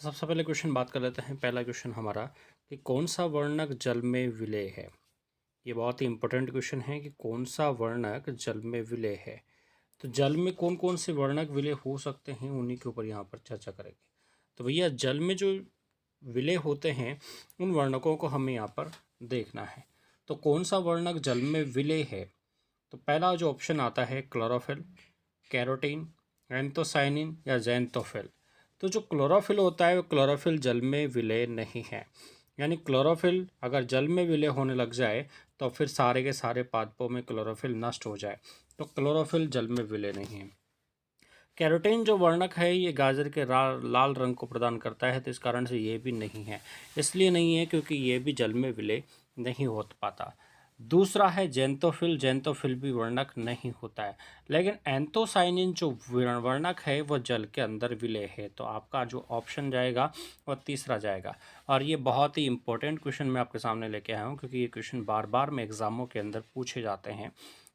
सबसे पहले क्वेश्चन बात कर लेते हैं। पहला क्वेश्चन हमारा कि कौन सा वर्णक जल में विलय है। ये बहुत ही इंपॉर्टेंट क्वेश्चन है कि कौन सा वर्णक जल में विलय है। तो जल में कौन कौन से वर्णक विलय हो सकते हैं, उन्हीं के ऊपर यहाँ पर चर्चा करेंगे। तो भैया जल में जो विलय होते हैं उन वर्णकों को हमें यहाँ पर देखना है। तो कौन सा वर्णक जल में विलय है, तो पहला जो ऑप्शन आता है क्लोरोफिल, कैरोटीन, एंथोसाइनिन या ज़ैंथोफिल। तो जो क्लोरोफिल होता है वो क्लोरोफिल जल में विलय नहीं है। यानी क्लोरोफिल अगर जल में विलय होने लग जाए तो फिर सारे के सारे पादपों में क्लोरोफिल नष्ट हो जाए, तो क्लोरोफिल जल में विलय नहीं है। कैरोटीन जो वर्णक है ये गाजर के लाल रंग को प्रदान करता है, तो इस कारण से ये भी नहीं है। इसलिए नहीं है क्योंकि ये भी जल में विलय नहीं हो पाता। दूसरा है जेंथोफिल। जेंथोफिल भी वर्णक नहीं होता है, लेकिन एंथोसाइनिन जो वर्णक है वो जल के अंदर विलय है। तो आपका जो ऑप्शन जाएगा वो तीसरा जाएगा। और ये बहुत ही इंपॉर्टेंट क्वेश्चन मैं आपके सामने लेके आया हूँ, क्योंकि ये क्वेश्चन बार बार में एग्जामों के अंदर पूछे जाते हैं।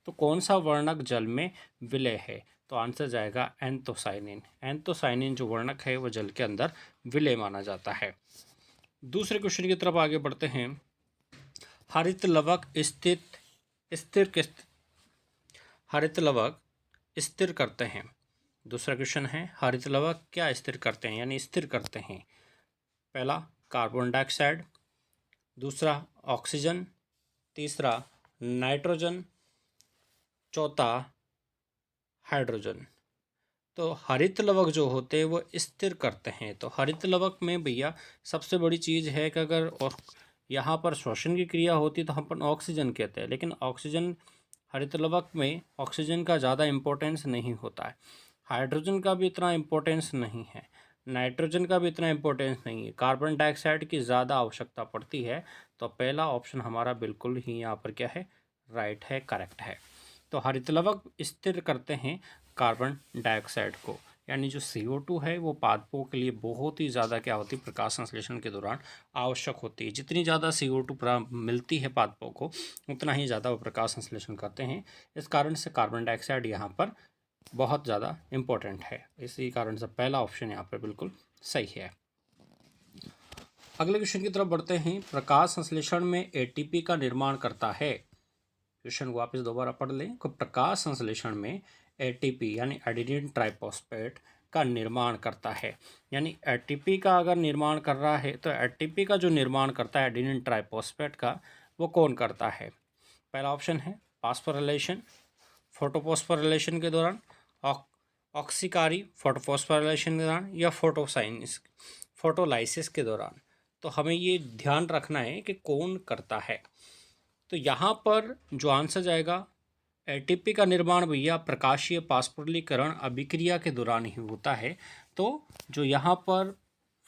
तो कौन सा वर्णक जल में विलय है, तो आंसर जाएगा एंथोसाइनिन। एंथोसाइनिन जो वर्णक है वो जल के अंदर विलय माना जाता है। दूसरे क्वेश्चन की तरफ आगे बढ़ते हैं। हरित लवक हरित लवक स्थिर करते हैं। दूसरा क्वेश्चन है हरित लवक क्या स्थिर करते हैं, यानी स्थिर करते हैं। पहला कार्बन डाइऑक्साइड, दूसरा ऑक्सीजन, तीसरा नाइट्रोजन, चौथा हाइड्रोजन। तो हरित लवक जो होते हैं वो स्थिर करते हैं। तो हरित लवक में भैया सबसे बड़ी चीज़ है कि अगर और यहाँ पर श्वसन की क्रिया होती तो हम अपन ऑक्सीजन कहते हैं, लेकिन ऑक्सीजन हरित लवक में ऑक्सीजन का ज़्यादा इम्पोर्टेंस नहीं होता है। हाइड्रोजन का भी इतना इम्पोर्टेंस नहीं है, नाइट्रोजन का भी इतना इम्पोर्टेंस नहीं है, कार्बन डाइऑक्साइड की ज़्यादा आवश्यकता पड़ती है। तो पहला ऑप्शन हमारा बिल्कुल ही यहाँ पर क्या है, राइट है, करेक्ट है। तो हरित लवक स्थिर करते हैं कार्बन डाइऑक्साइड को, यानी जो CO2 है वो पादपों के लिए बहुत ही ज़्यादा क्या होती है, प्रकाश संश्लेषण के दौरान आवश्यक होती है। जितनी ज़्यादा CO2 मिलती है पादपों को उतना ही ज़्यादा वो प्रकाश संश्लेषण करते हैं। इस कारण से कार्बन डाइऑक्साइड यहाँ पर बहुत ज़्यादा इम्पोर्टेंट है। इसी कारण से पहला ऑप्शन यहाँ पर बिल्कुल सही है। अगले क्वेश्चन की तरफ बढ़ते हैं। प्रकाश संश्लेषण में ATP का निर्माण करता है। क्वेश्चन वापस दोबारा पढ़ लें। प्रकाश संश्लेषण में ATP यानी एडिनिन ट्राइफॉस्फेट का निर्माण करता है। यानी ATP का अगर निर्माण कर रहा है तो ATP का जो निर्माण करता है एडिनिन ट्राइफॉस्फेट का, वो कौन करता है। पहला ऑप्शन है फास्फोराइलेशन, फोटोफॉस्फोराइलेशन के दौरान, ऑक्सीकारी फोटोफॉस्फोराइलेशन के दौरान, या फोटोलाइसिस के दौरान। तो हमें ये ध्यान रखना है कि कौन करता है। तो यहाँ पर जो आंसर जाएगा ATP का निर्माण भैया प्रकाशीय पास्फोरीकरण अभिक्रिया के दौरान ही होता है। तो जो यहाँ पर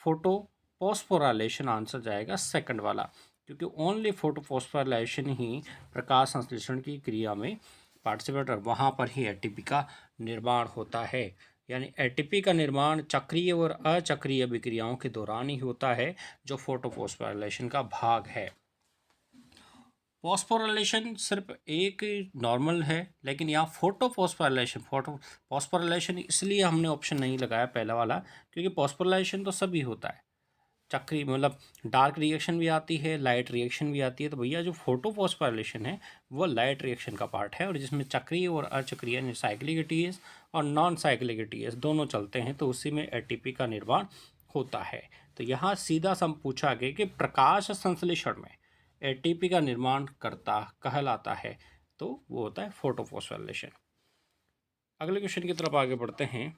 फोटोफॉस्फोराइलेशन आंसर जाएगा सेकंड वाला, क्योंकि ओनली फोटोफॉस्फोराइलेशन ही प्रकाश संश्लेषण की क्रिया में पार्टिसिपेट, और वहाँ पर ही ATP का निर्माण होता है। यानी ATP का निर्माण चक्रीय और अचक्रीय अभिक्रियाओं के दौरान ही होता है, जो फोटोफॉस्फोराइलेशन का भाग है। फॉस्फोराइलेशन सिर्फ एक नॉर्मल है, लेकिन यहाँ फोटोफॉस्फोराइलेशन इसलिए हमने ऑप्शन नहीं लगाया पहला वाला, क्योंकि फॉस्फोराइलेशन तो सभी होता है, चक्री मतलब डार्क रिएक्शन भी आती है, लाइट रिएक्शन भी आती है। तो भैया जो फोटोफॉस्फोराइलेशन है वो लाइट रिएक्शन का पार्ट है, और जिसमें चक्रीय और अचक्रीय साइक्लिक ATS और नॉन साइक्लिक ATS दोनों चलते हैं, तो उसी में ATP का निर्माण होता है। तो यहाँ सीधा सम पूछा गया कि प्रकाश संश्लेषण में ATP का निर्माण करता कहलाता है, तो वो होता है फोटोफॉस्फोराइलेशन। अगले क्वेश्चन की तरफ आगे बढ़ते हैं।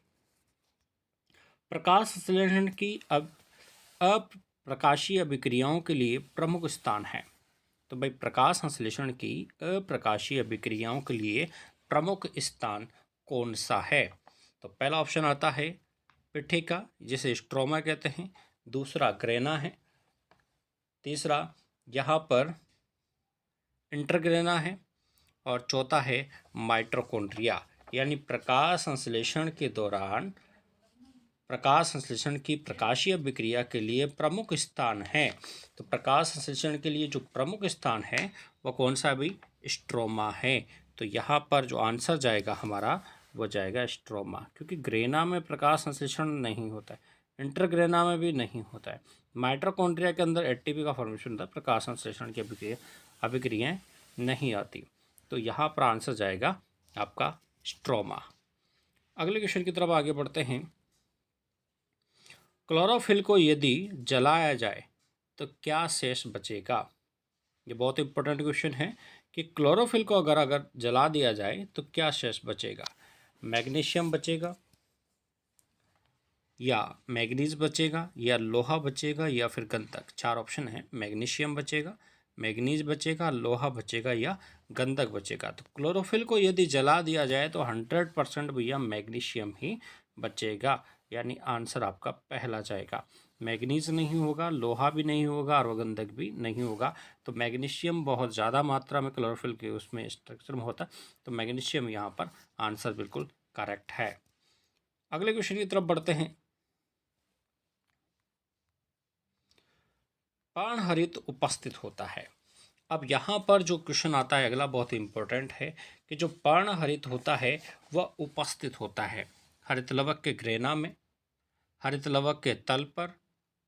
प्रकाश संश्लेषण की अप्रकाशीय अभिक्रियाओं के लिए प्रमुख स्थान है। तो भाई प्रकाश संश्लेषण की अप्रकाशीय अभिक्रियाओं के लिए प्रमुख स्थान कौन सा है। तो पहला ऑप्शन आता है पिठिका, जिसे स्ट्रोमा कहते हैं, दूसरा ग्रेना है, तीसरा यहाँ पर इंटरग्रेना है, और चौथा है माइटोकॉन्ड्रिया। यानी प्रकाश संश्लेषण के दौरान प्रकाश संश्लेषण की प्रकाशीय अभिक्रिया के लिए प्रमुख स्थान है। तो प्रकाश संश्लेषण के लिए जो प्रमुख स्थान है वह कौन सा भी, स्ट्रोमा है। तो यहाँ पर जो आंसर जाएगा हमारा वो जाएगा स्ट्रोमा, क्योंकि ग्रेना में प्रकाश संश्लेषण नहीं होता है। इंटरग्रेना में भी नहीं होता है। माइटोकॉन्ड्रिया के अंदर एटीपी का फॉर्मेशन होता है, प्रकाश संश्लेषण की अभिक्रियाएं नहीं आती। तो यहाँ पर आंसर जाएगा आपका स्ट्रोमा। अगले क्वेश्चन की तरफ आगे बढ़ते हैं। क्लोरोफिल को यदि जलाया जाए तो क्या शेष बचेगा? ये बहुत इंपॉर्टेंट क्वेश्चन है कि क्लोरोफिल को अगर जला दिया जाए तो क्या शेष बचेगा? मैग्नीशियम बचेगा, या मैग्नीज बचेगा, या लोहा बचेगा, या फिर गंधक। चार ऑप्शन है। मैग्नीशियम बचेगा, मैग्नीज बचेगा, लोहा बचेगा, या गंधक बचेगा। तो क्लोरोफिल को यदि जला दिया जाए तो 100% भैया मैग्नीशियम ही बचेगा, यानी आंसर आपका पहला जाएगा। मैग्नीज नहीं होगा, लोहा भी नहीं होगा और गंधक भी नहीं होगा। तो मैग्नीशियम बहुत ज़्यादा मात्रा में क्लोरोफिल के उसमें स्ट्रक्चर में होता है, तो मैग्नीशियम यहाँ पर आंसर बिल्कुल करेक्ट है। अगले क्वेश्चन की तरफ बढ़ते हैं। पर्णहरित उपस्थित होता है। अब यहाँ पर जो क्वेश्चन आता है अगला बहुत इंपॉर्टेंट है कि जो पर्णहरित होता है वह उपस्थित होता है हरित लवक के ग्रेना में, हरित लवक के तल पर,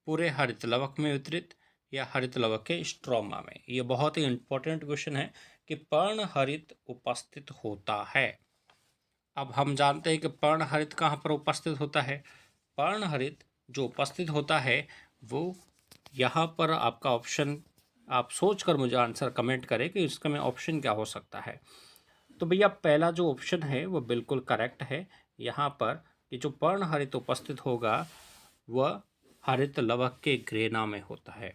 पूरे हरित लवक में वितरित, या हरित लवक के स्ट्रोमा में। ये बहुत ही इंपॉर्टेंट क्वेश्चन है कि पर्णहरित उपस्थित होता है। अब हम जानते हैं कि पर्णहरित कहाँ पर उपस्थित होता है। पर्णहरित जो उपस्थित होता है वो यहाँ पर आपका ऑप्शन, आप सोच कर मुझे आंसर कमेंट करें कि इसका में ऑप्शन क्या हो सकता है। तो भैया पहला जो ऑप्शन है वो बिल्कुल करेक्ट है। यहाँ पर कि जो पर्णहरित उपस्थित होगा वह हरित लवक के ग्रेना में होता है,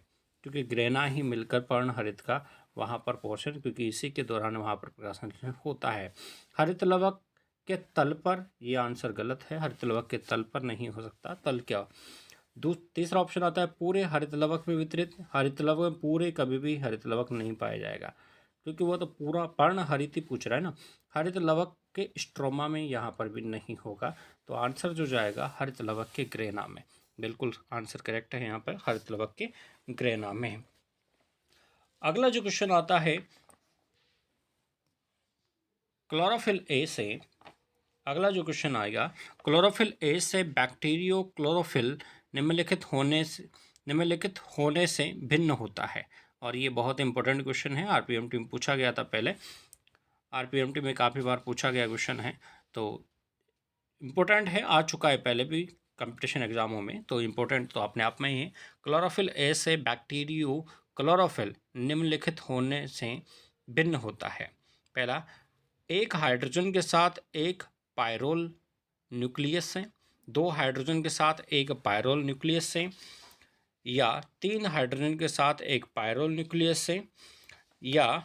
क्योंकि ग्रेना ही मिलकर पर्णहरित का वहाँ पर पोषण, क्योंकि इसी के दौरान वहाँ पर प्रकाश संश्लेषण होता है। हरित लवक के तल पर, ये आंसर गलत है। हरित लवक के तल पर नहीं हो सकता, तल क्या। तीसरा ऑप्शन आता है पूरे हरित लवक में वितरित। हरित लवक में पूरे कभी भी हरित लवक नहीं पाया जाएगा, क्योंकि वो तो पूरा पर्ण हरित ही पूछ रहा है ना। हरित लवक के स्ट्रोमा में यहाँ पर भी नहीं होगा। तो आंसर जो जाएगा हरित लवक के ग्रेना में। बिल्कुल आंसर करेक्ट है यहाँ पर, हरित लवक के ग्रेना में। अगला जो क्वेश्चन आता है क्लोरोफिल ए से, अगला जो क्वेश्चन आएगा क्लोरोफिल ए से बैक्टीरियो क्लोरोफिल निम्नलिखित होने से भिन्न होता है। और ये बहुत इंपॉर्टेंट क्वेश्चन है, आरपीएमटी में पूछा गया था पहले, आरपीएमटी में काफ़ी बार पूछा गया क्वेश्चन है, तो इम्पोर्टेंट है, आ चुका है पहले भी कंपटीशन एग्जामों में, तो इम्पोर्टेंट तो अपने आप में ही है। क्लोरोफिल ए से बैक्टीरियो क्लोरोफिल निम्नलिखित होने से भिन्न होता है। पहला, एक हाइड्रोजन के साथ एक पायरोल न्यूक्लियस से, दो हाइड्रोजन के साथ एक पायरोल न्यूक्लियस से, या तीन हाइड्रोजन के साथ एक पायरोल न्यूक्लियस से, या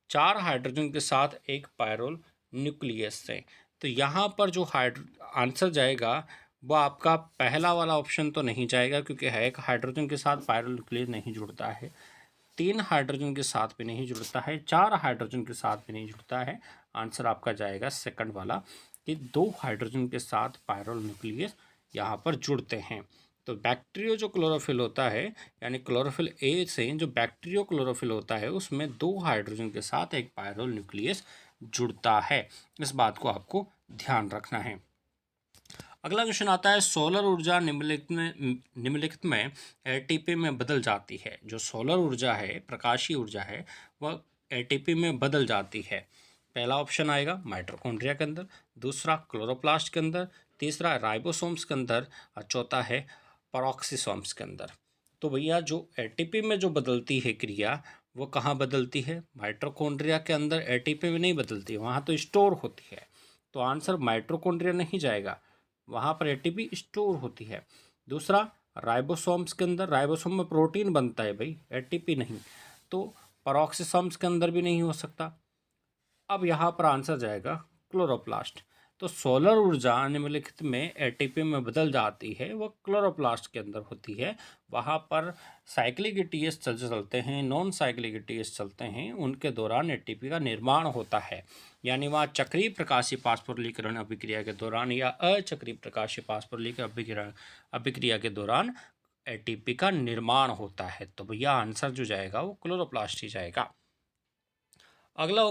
चार हाइड्रोजन के साथ एक पायरोल न्यूक्लियस से। तो यहाँ पर जो आंसर जाएगा वो आपका पहला वाला ऑप्शन तो नहीं जाएगा, क्योंकि है एक हाइड्रोजन के साथ पायरोल न्यूक्लियस नहीं जुड़ता है, तीन हाइड्रोजन के साथ भी नहीं जुड़ता है, चार हाइड्रोजन के साथ भी नहीं जुड़ता है। आंसर आपका जाएगा सेकंड वाला कि दो हाइड्रोजन के साथ पायरोल न्यूक्लियस यहाँ पर जुड़ते हैं। तो बैक्टीरियो जो क्लोरोफिल होता है, यानी क्लोरोफिल ए से जो बैक्टीरियो क्लोरोफिल होता है उसमें दो हाइड्रोजन के साथ एक पायरोल न्यूक्लियस जुड़ता है। इस बात को आपको ध्यान रखना है। अगला क्वेश्चन आता है सोलर ऊर्जा निम्नलिखित में एटीपी में बदल जाती है। जो सोलर ऊर्जा है, प्रकाशीय ऊर्जा है, वह एटीपी में बदल जाती है। पहला ऑप्शन आएगा माइटोकॉन्ड्रिया के अंदर, दूसरा क्लोरोप्लास्ट के अंदर, तीसरा राइबोसोम्स के अंदर, और चौथा है पेरोक्सिसोम्स के अंदर। तो भैया जो एटीपी में जो बदलती है क्रिया वो कहाँ बदलती है? माइटोकॉन्ड्रिया के अंदर एटीपी में नहीं बदलती है, वहाँ तो स्टोर होती है। तो आंसर माइटोकॉन्ड्रिया नहीं जाएगा, वहाँ पर एटीपी स्टोर होती है। दूसरा राइबोसोम्स के अंदर, राइबोसोम में प्रोटीन बनता है भाई, एटीपी नहीं। तो पेरोक्सिसोम्स के अंदर भी नहीं हो सकता। अब यहाँ पर आंसर जाएगा क्लोरोप्लास्ट। तो सोलर ऊर्जा निम्नलिखित में एटीपी में बदल जाती है, वो क्लोरोप्लास्ट के अंदर होती है। वहाँ पर साइक्लिक ईटीएस चलते हैं, नॉन साइक्लिक ईटीएस चलते हैं, उनके दौरान एटीपी का निर्माण होता है। यानी वहाँ चक्रीय प्रकाशीय फास्फोरिलीकरण अभिक्रिया के दौरान या अचक्रीय प्रकाशीय फास्फोरिलीकरण अभिक्रिया के दौरान एटीपी का निर्माण होता है। तो भैया आंसर जो जाएगा वो क्लोरोप्लास्ट ही जाएगा। अगला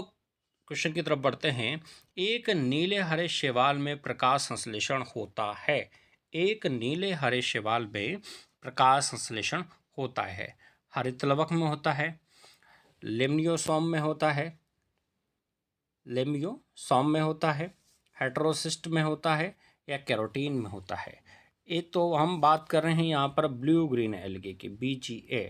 क्वेश्चन की तरफ बढ़ते हैं। एक नीले हरे शैवाल में प्रकाश संश्लेषण होता है। एक नीले हरे शैवाल में प्रकाश संश्लेषण होता है? हरितलवक में होता है, लेम्नियोसोम में होता है, हेटेरोसिस्ट में होता है, या कैरोटीन में होता है? ये तो हम बात कर रहे हैं यहाँ पर ब्लू ग्रीन एल्गी की, BGA।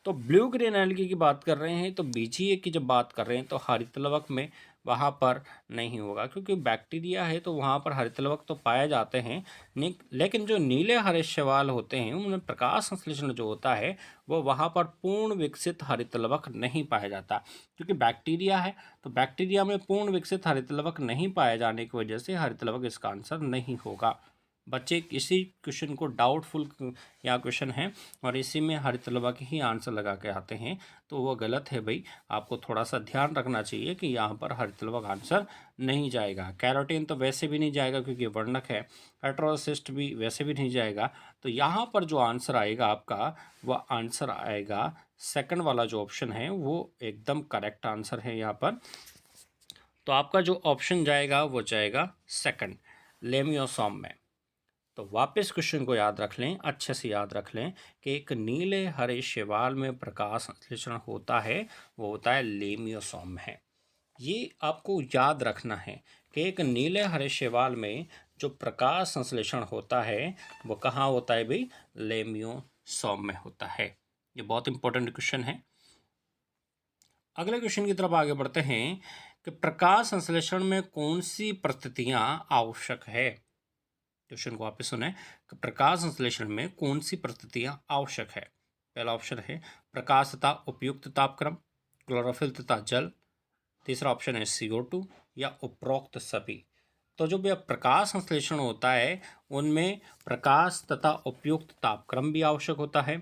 तो ब्लू ग्रीन एल्गी की बात कर रहे हैं, तो BGA की जब बात कर रहे हैं तो हरितलवक में वहाँ पर नहीं होगा, क्योंकि बैक्टीरिया है तो वहाँ पर हरितलवक तो पाए जाते हैं। लेकिन जो नीले हरे शैवाल होते हैं उनमें प्रकाश संश्लेषण जो होता है वो वहाँ पर पूर्ण विकसित हरितलवक नहीं पाया जाता, क्योंकि बैक्टीरिया है तो बैक्टीरिया में पूर्ण विकसित हरितलवक नहीं पाए जाने की वजह से हरितलवक इसका आंसर नहीं होगा। बच्चे किसी क्वेश्चन को डाउटफुल या क्वेश्चन है और इसी में हरितलवक ही आंसर लगा के आते हैं तो वो गलत है भाई। आपको थोड़ा सा ध्यान रखना चाहिए कि यहाँ पर हरितलवक आंसर नहीं जाएगा। कैरोटीन तो वैसे भी नहीं जाएगा क्योंकि वर्णक है, हेटेरोसिस्ट भी वैसे भी नहीं जाएगा। तो यहाँ पर जो आंसर आएगा आपका वह आंसर आएगा सेकंड वाला जो ऑप्शन है, वो एकदम करेक्ट आंसर है यहाँ पर। तो आपका जो ऑप्शन जाएगा वो जाएगा सेकंड, लेम्नियोसोम में। तो वापस क्वेश्चन को याद रख लें, अच्छे से याद रख लें कि एक नीले हरे शैवाल में प्रकाश संश्लेषण होता है, वो होता है लेम्नियोसोम है। ये आपको याद रखना है कि एक नीले हरे शैवाल में जो प्रकाश संश्लेषण होता है वो कहाँ होता है भाई? लेम्नियोसोम में होता है। ये बहुत इंपॉर्टेंट क्वेश्चन है। अगले क्वेश्चन की तरफ आगे बढ़ते हैं कि प्रकाश संश्लेषण में कौन सी परिस्थितियां आवश्यक है? क्वेश्चन को वापस सुने कि प्रकाश संश्लेषण में कौन सी परिस्थितियां आवश्यक है? पहला ऑप्शन है प्रकाश तथा उपयुक्त तापक्रम, क्लोरोफिल तथा जल। तीसरा ऑप्शन है CO2 या उपरोक्त सभी। तो जो भी प्रकाश संश्लेषण होता है उनमें प्रकाश तथा उपयुक्त तापक्रम भी आवश्यक होता है,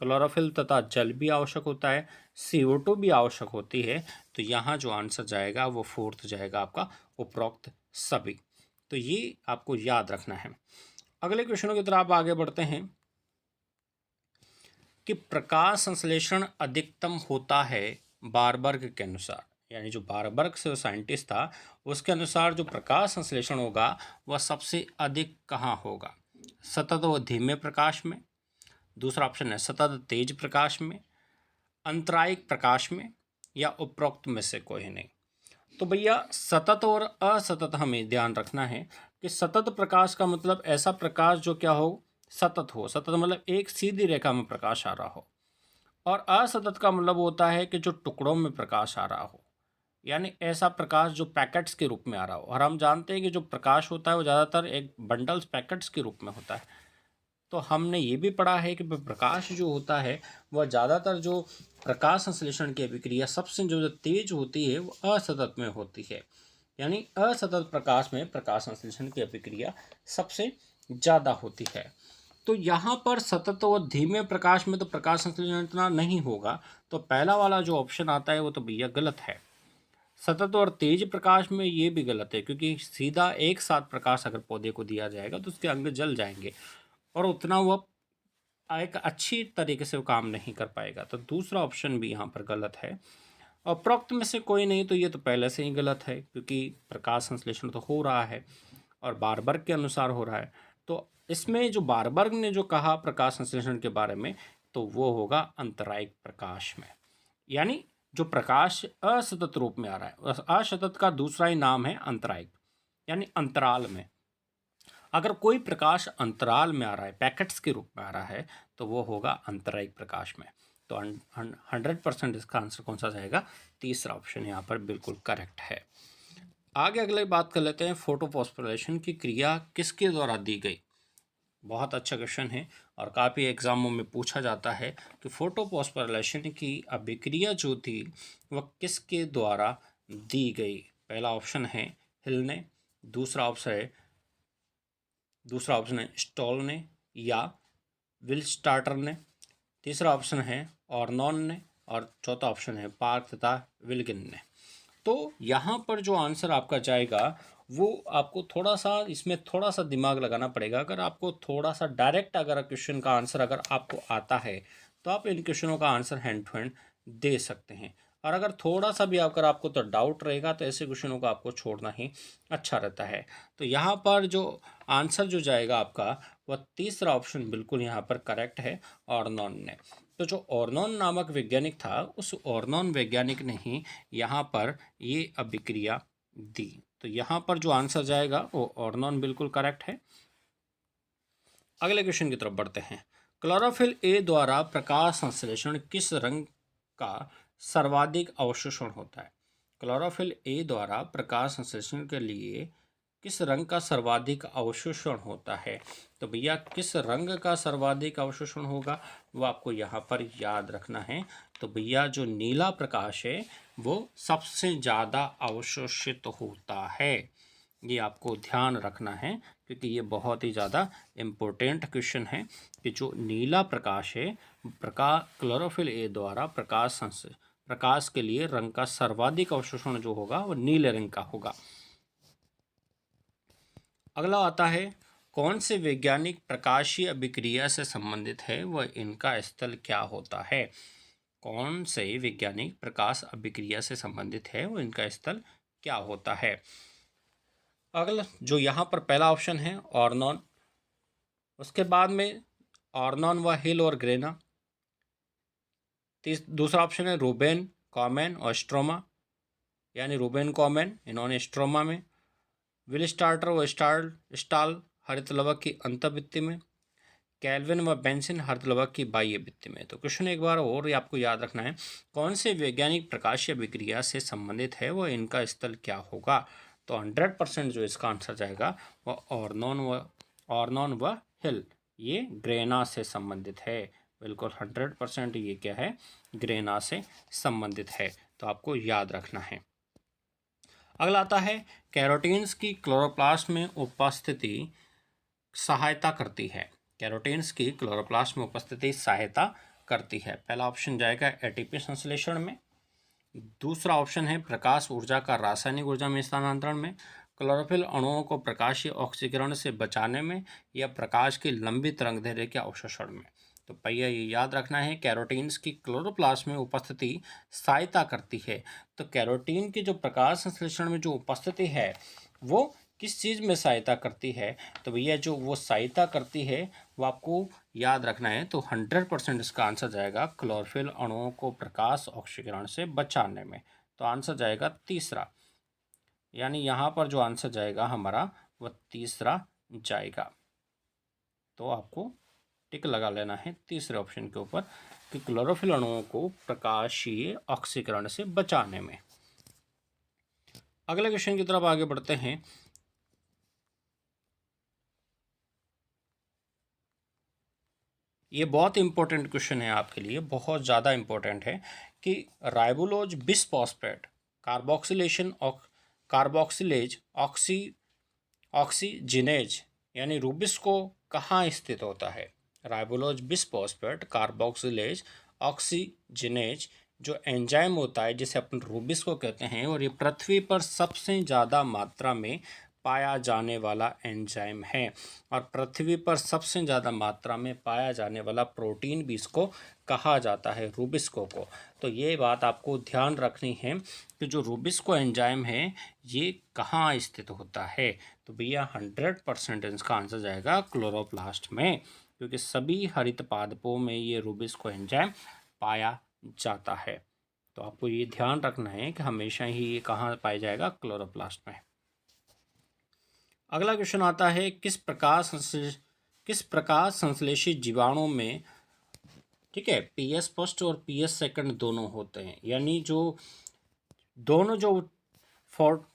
क्लोरोफिल तथा जल भी आवश्यक होता है, CO2 भी आवश्यक होती है। तो यहाँ जो आंसर जाएगा वो फोर्थ जाएगा आपका, उपरोक्त सभी। तो ये आपको याद रखना है। अगले क्वेश्चनों की तरफ आगे बढ़ते हैं कि प्रकाश संश्लेषण अधिकतम होता है बारबर्ग के अनुसार, यानी जो बारबर्ग से साइंटिस्ट था उसके अनुसार जो प्रकाश संश्लेषण होगा वह सबसे अधिक कहाँ होगा? सतत व धीमे प्रकाश में, दूसरा ऑप्शन है सतत तेज प्रकाश में, अंतरायिक प्रकाश में, या उपरोक्त में से कोई नहीं। तो भैया सतत और असतत हमें ध्यान रखना है कि सतत प्रकाश का मतलब ऐसा प्रकाश जो क्या हो? सतत हो। सतत मतलब एक सीधी रेखा में प्रकाश आ रहा हो, और असतत का मतलब होता है कि जो टुकड़ों में प्रकाश आ रहा हो, यानी ऐसा प्रकाश जो पैकेट्स के रूप में आ रहा हो। और हम जानते हैं कि जो प्रकाश होता है वो ज़्यादातर एक बंडल्स पैकेट्स के रूप में होता है। तो हमने ये भी पढ़ा है कि प्रकाश जो होता है वह ज़्यादातर जो प्रकाश संश्लेषण की अभिक्रिया सबसे जो तेज होती है वो असतत में होती है, यानी असतत प्रकाश में प्रकाश संश्लेषण की अभिक्रिया सबसे ज़्यादा होती है। तो यहाँ पर सतत और धीमे प्रकाश में तो प्रकाश संश्लेषण इतना नहीं होगा, तो पहला वाला जो ऑप्शन आता है वो तो भैया गलत है। सतत और तेज प्रकाश में ये भी गलत है, क्योंकि सीधा एक साथ प्रकाश अगर पौधे को दिया जाएगा तो उसके अंग जल जाएंगे और उतना वह एक अच्छी तरीके से वो काम नहीं कर पाएगा। तो दूसरा ऑप्शन भी यहाँ पर गलत है। और उपरोक्त में से कोई नहीं, तो ये तो पहले से ही गलत है, क्योंकि प्रकाश संश्लेषण तो हो रहा है और बारबर्ग के अनुसार हो रहा है। तो इसमें जो बारबर्ग ने जो कहा प्रकाश संश्लेषण के बारे में, तो वो होगा अंतरायिक प्रकाश में, यानी जो प्रकाश असतत रूप में आ रहा है। असतत का दूसरा ही नाम है अंतरायिक, यानी अंतराल में। अगर कोई प्रकाश अंतराल में आ रहा है, पैकेट्स के रूप में आ रहा है, तो वो होगा अंतरायिक प्रकाश में। तो 100% इसका आंसर कौन सा जाएगा? तीसरा ऑप्शन यहाँ पर बिल्कुल करेक्ट है। आगे अगले बात कर लेते हैं, फोटोफॉस्फोराइलेशन की क्रिया किसके द्वारा दी गई? बहुत अच्छा क्वेश्चन है और काफ़ी एग्जामों में पूछा जाता है कि फोटोफॉस्फोराइलेशन की अभिक्रिया जो थी वह किसके द्वारा दी गई? पहला ऑप्शन है हिल ने, दूसरा ऑप्शन है स्टॉल ने या विलस्टार्टर ने, तीसरा ऑप्शन है ऑर्नॉन ने, और चौथा ऑप्शन है पार्क तथा विल्गिन ने। तो यहाँ पर जो आंसर आपका जाएगा वो आपको थोड़ा सा इसमें थोड़ा सा दिमाग लगाना पड़ेगा। अगर आपको थोड़ा सा डायरेक्ट अगर क्वेश्चन का आंसर अगर आपको आता है तो आप इन क्वेश्चनों का आंसर हैंड टू हैंड दे सकते हैं, और अगर थोड़ा सा भी अगर आपको तो डाउट रहेगा तो ऐसे क्वेश्चनों को आपको छोड़ना ही अच्छा रहता है। तो यहाँ पर जो आंसर जो जाएगा आपका वह तीसरा ऑप्शन बिल्कुल यहाँ पर करेक्ट है, ऑर्नोन ने। तो जो ऑर्नोन नामक वैज्ञानिक था, उस ऑर्नोन वैज्ञानिक ने ही यहाँ पर ये अभिक्रिया दी। तो यहाँ पर जो आंसर जाएगा वो ऑर्नोन बिल्कुल करेक्ट है। अगले क्वेश्चन की तरफ बढ़ते हैं। क्लोरोफिल ए द्वारा प्रकाश संश्लेषण किस रंग का सर्वाधिक अवशोषण होता है? क्लोरोफिल ए द्वारा प्रकाश संश्लेषण के लिए किस रंग का सर्वाधिक अवशोषण होता है? तो भैया किस रंग का सर्वाधिक अवशोषण होगा वो आपको यहाँ पर याद रखना है। तो भैया जो नीला प्रकाश है वो सबसे ज़्यादा अवशोषित होता है, ये आपको ध्यान रखना है, क्योंकि ये बहुत ही ज़्यादा इम्पोर्टेंट क्वेश्चन है कि जो नीला प्रकाश है, क्लोरोफिल ए द्वारा प्रकाश के लिए रंग का सर्वाधिक अवशोषण जो होगा वो नीले रंग का होगा। अगला आता है, कौन से वैज्ञानिक प्रकाशीय अभिक्रिया से संबंधित है वह इनका स्थल क्या होता है? कौन से वैज्ञानिक प्रकाश अभिक्रिया से संबंधित है वो इनका स्थल क्या होता है? अगला जो यहाँ पर पहला ऑप्शन है ऑर्नोन, उसके बाद में ऑर्नोन व हिल और ग्रेना। दूसरा ऑप्शन है रूबेन, कॉमेन और स्ट्रोमा, यानी रूबेन कॉमेन इन्होंने स्ट्रोमा में, विल स्टार्टर व स्टाल हरित लवक की अंतःभित्ति में, कैल्विन व बेंसिन हरित लवक की बाह्य भित्ति में। तो क्वेश्चन एक बार और आपको याद रखना है, कौन से वैज्ञानिक प्रकाशीय अभिक्रिया से संबंधित है वो इनका स्थल क्या होगा? तो 100% जो इसका आंसर जाएगा वह ऑर्नोन व हिल, ये ग्रेना से संबंधित है। बिल्कुल 100% ये क्या है, ग्रेना से संबंधित है, तो आपको याद रखना है। अगला आता है, कैरोटीन्स की क्लोरोप्लास्ट में उपस्थिति सहायता करती है। कैरोटीन्स की क्लोरोप्लास्ट में उपस्थिति सहायता करती है। पहला ऑप्शन जाएगा एटीपी संश्लेषण में, दूसरा ऑप्शन है प्रकाश ऊर्जा का रासायनिक ऊर्जा में स्थानांतरण में, क्लोरोफिल अणुओं को प्रकाशीय ऑक्सीकरण से बचाने में, या प्रकाश की लंबी तरंगदैर्घ्य के अवशोषण में। तो भैया ये याद रखना है, कैरोटीन्स की क्लोरोप्लास्ट में उपस्थिति सहायता करती है। तो कैरोटीन की जो प्रकाश संश्लेषण में जो उपस्थिति है वो किस चीज़ में सहायता करती है? तो भैया जो वो सहायता करती है वो आपको याद रखना है। तो 100% इसका आंसर जाएगा क्लोरोफिल अणुओं को प्रकाश ऑक्सीकरण से बचाने में। तो आंसर जाएगा तीसरा, यानी यहाँ पर जो आंसर जाएगा हमारा वह तीसरा जाएगा। तो आपको टिक लगा लेना है तीसरे ऑप्शन के ऊपर कि क्लोरोफिल अणुओं को प्रकाशीय ऑक्सीकरण से बचाने में। अगले क्वेश्चन की तरफ आगे बढ़ते हैं। ये बहुत इंपॉर्टेंट क्वेश्चन है आपके लिए, बहुत ज़्यादा इंपॉर्टेंट है कि राइबोलोज बिसफॉस्फेट कार्बोक्सिलेज ऑक्सीजिनेज यानी रूबिस्को कहाँ स्थित होता है? राइबोलोज बिसफॉस्फेट कार्बोक्सिलेज ऑक्सीजिनेज जो एंजाइम होता है जिसे अपन रूबिस्को कहते हैं, और ये पृथ्वी पर सबसे ज़्यादा मात्रा में पाया जाने वाला एंजाइम है, और पृथ्वी पर सबसे ज़्यादा मात्रा में पाया जाने वाला प्रोटीन भी इसको कहा जाता है, रूबिस्को को। तो ये बात आपको ध्यान रखनी है कि जो रूबिस्को एंजाइम है ये कहाँ स्थित होता है? तो भैया 100% इसका आंसर जाएगा क्लोरोप्लास्ट में, क्योंकि सभी हरित पादपों में ये रूबिस्को एंजाइम पाया जाता है। तो आपको ये ध्यान रखना है कि हमेशा ही ये कहाँ पाया जाएगा, क्लोरोप्लास्ट में। अगला क्वेश्चन आता है, किस प्रकार संश्लेषित जीवाणु में, ठीक है, पीएस फर्स्ट और पीएस सेकंड दोनों होते हैं, यानी जो दोनों जो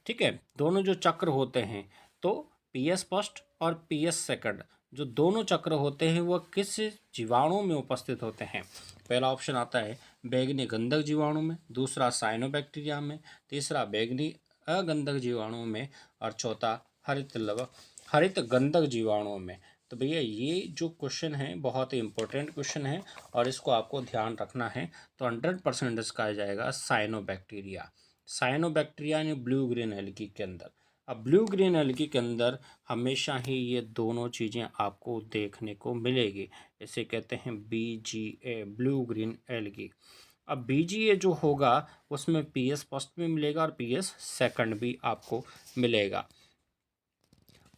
ठीक है, दोनों जो चक्र होते हैं, तो पीएस फर्स्ट और पीएस सेकंड जो दोनों चक्र होते हैं वह किस जीवाणु में उपस्थित होते हैं? पहला ऑप्शन आता है बैंगनी गंधक जीवाणु में, दूसरा साइनोबैक्टीरिया में, तीसरा बैंगनी अगंधक जीवाणु में, और चौथा हरित गंधक जीवाणुओं में। तो भैया ये जो क्वेश्चन है बहुत ही इंपॉर्टेंट क्वेश्चन है और इसको आपको ध्यान रखना है। तो 100% इसका आ जाएगा साइनोबैक्टीरिया। साइनोबैक्टीरिया यानी ब्लू ग्रीन एल्गी के अंदर। अब ब्लू ग्रीन एल्गी के अंदर हमेशा ही ये दोनों चीज़ें आपको देखने को मिलेगी, इसे कहते हैं BGA, ब्लू ग्रीन एल्गी। अब BGA जो होगा उसमें पीएस फर्स्ट भी मिलेगा और पीएस सेकंड भी आपको मिलेगा।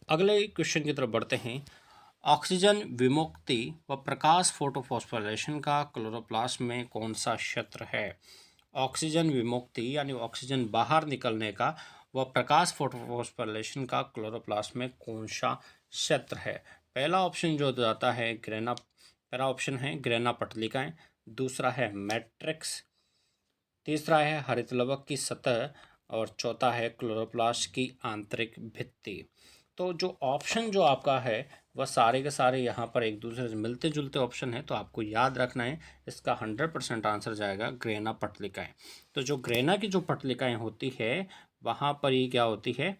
अगले क्वेश्चन की तरफ बढ़ते हैं। ऑक्सीजन विमुक्ति व प्रकाश फोटोफॉस्फोराइलेशन का क्लोरोप्लास्ट में कौन सा क्षेत्र है? ऑक्सीजन विमुक्ति यानी ऑक्सीजन बाहर निकलने का व प्रकाश फोटोफॉस्फोराइलेशन का क्लोरोप्लास्ट में कौन सा क्षेत्र है? पहला ऑप्शन जो जाता है पहला ऑप्शन है ग्रेना पटलिकाएं, दूसरा है मैट्रिक्स, तीसरा है हरित लवक की सतह और चौथा है क्लोरोप्लास्ट की आंतरिक भित्ति। तो जो ऑप्शन जो आपका है वह सारे के सारे यहाँ पर एक दूसरे से मिलते जुलते ऑप्शन है, तो आपको याद रखना है इसका 100% आंसर जाएगा ग्रेना पटलिकाएं। तो जो ग्रेना की जो पटलिकाएं होती है वहाँ पर ये क्या होती है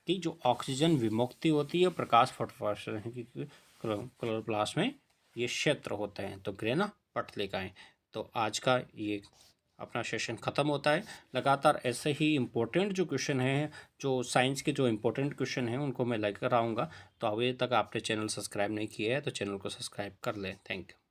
कि जो ऑक्सीजन विमुक्ति होती है प्रकाश फोटोफॉस्फोरेशन की क्लोरोप्लास्ट में ये क्षेत्र होते हैं, तो ग्रेना पटलिकाएं। तो आज का ये अपना सेशन ख़त्म होता है। लगातार ऐसे ही इम्पोर्टेंट जो क्वेश्चन हैं, जो साइंस के जो इम्पोर्टेंट क्वेश्चन हैं उनको मैं लेकर आऊँगा। तो अभी तक आपने चैनल सब्सक्राइब नहीं किया है तो चैनल को सब्सक्राइब कर लें। Thank you.